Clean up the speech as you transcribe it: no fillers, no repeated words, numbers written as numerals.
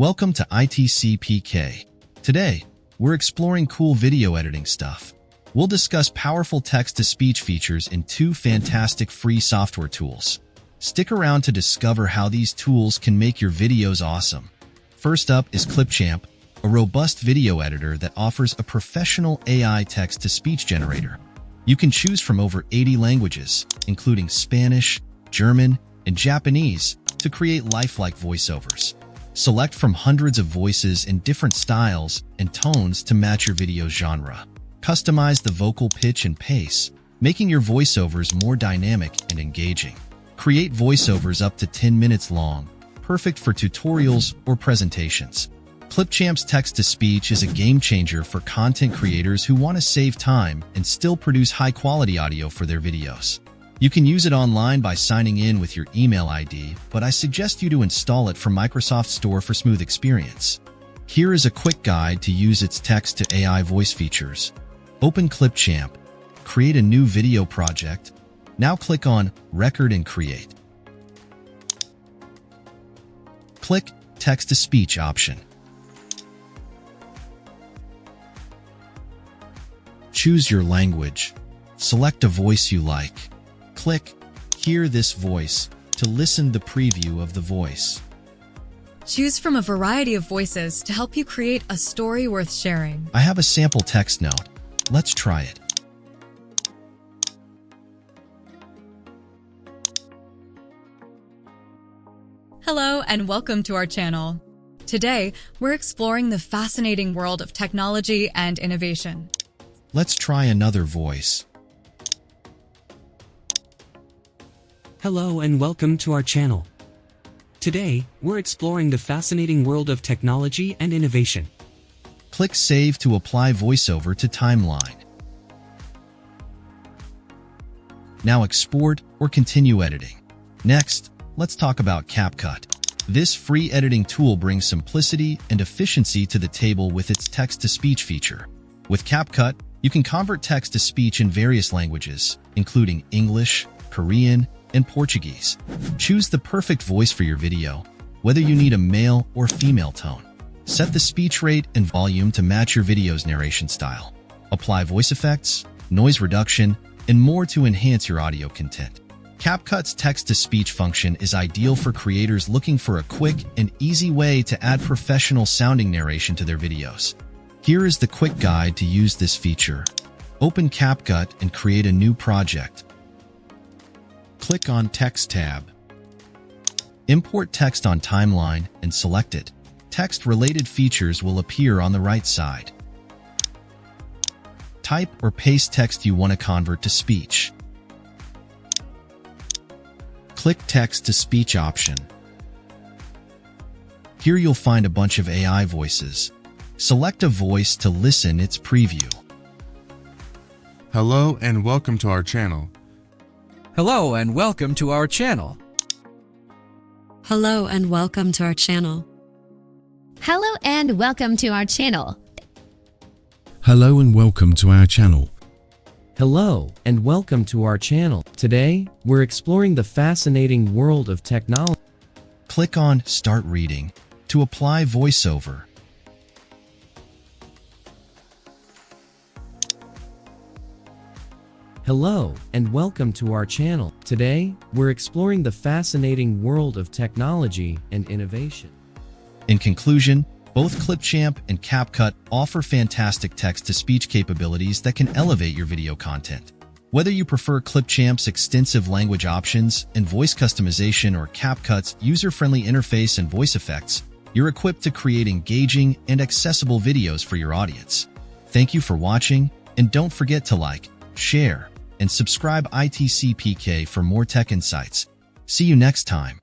Welcome to ITCPK. Today, we're exploring cool video editing stuff. We'll discuss powerful text-to-speech features in two fantastic free software tools. Stick around to discover how these tools can make your videos awesome. First up is Clipchamp, a robust video editor that offers a professional AI text-to-speech generator. You can choose from over 80 languages, including Spanish, German, and Japanese, to create lifelike voiceovers. Select from hundreds of voices in different styles and tones to match your video's genre. Customize the vocal pitch and pace, making your voiceovers more dynamic and engaging. Create voiceovers up to 10 minutes long, perfect for tutorials or presentations. Clipchamp's text-to-speech is a game-changer for content creators who want to save time and still produce high-quality audio for their videos. You can use it online by signing in with your email ID, but I suggest you to install it from Microsoft Store for smooth experience. Here is a quick guide to use its text-to-AI voice features. Open Clipchamp. Create a new video project. Now click on Record and Create. Click Text-to-Speech option. Choose your language. Select a voice you like. Click Hear this voice to listen the preview of the voice. Choose from a variety of voices to help you create a story worth sharing. I have a sample text note. Let's try it. Hello and welcome to our channel. Today, we're exploring the fascinating world of technology and innovation. Let's try another voice. Hello and welcome to our channel. Today, we're exploring the fascinating world of technology and innovation. Click Save to apply voiceover to timeline. Now export or continue editing. Next, let's talk about CapCut. This free editing tool brings simplicity and efficiency to the table with its text-to-speech feature. With CapCut, you can convert text to speech in various languages, including English, Korean, and Portuguese. Choose the perfect voice for your video, whether you need a male or female tone. Set the speech rate and volume to match your video's narration style. Apply voice effects, noise reduction, and more to enhance your audio content. CapCut's text-to-speech function is ideal for creators looking for a quick and easy way to add professional-sounding narration to their videos. Here is the quick guide to use this feature. Open CapCut and create a new project. Click on Text tab. Import text on timeline and select it. Text-related features will appear on the right side. Type or paste text you want to convert to speech. Click Text-to-Speech option. Here you'll find a bunch of AI voices. Select a voice to listen its preview. Hello and welcome to our channel. Hello and welcome to our channel. Hello and welcome to our channel. Hello and welcome to our channel. Hello and welcome to our channel. Hello and welcome to our channel. Today, we're exploring the fascinating world of technology. Click on Start Reading to apply voiceover. Hello and welcome to our channel. Today, we're exploring the fascinating world of technology and innovation. In conclusion, both Clipchamp and CapCut offer fantastic text-to-speech capabilities that can elevate your video content. Whether you prefer Clipchamp's extensive language options and voice customization or CapCut's user-friendly interface and voice effects, you're equipped to create engaging and accessible videos for your audience. Thank you for watching, and don't forget to like, share, and subscribe ITCPK for more tech insights. See you next time.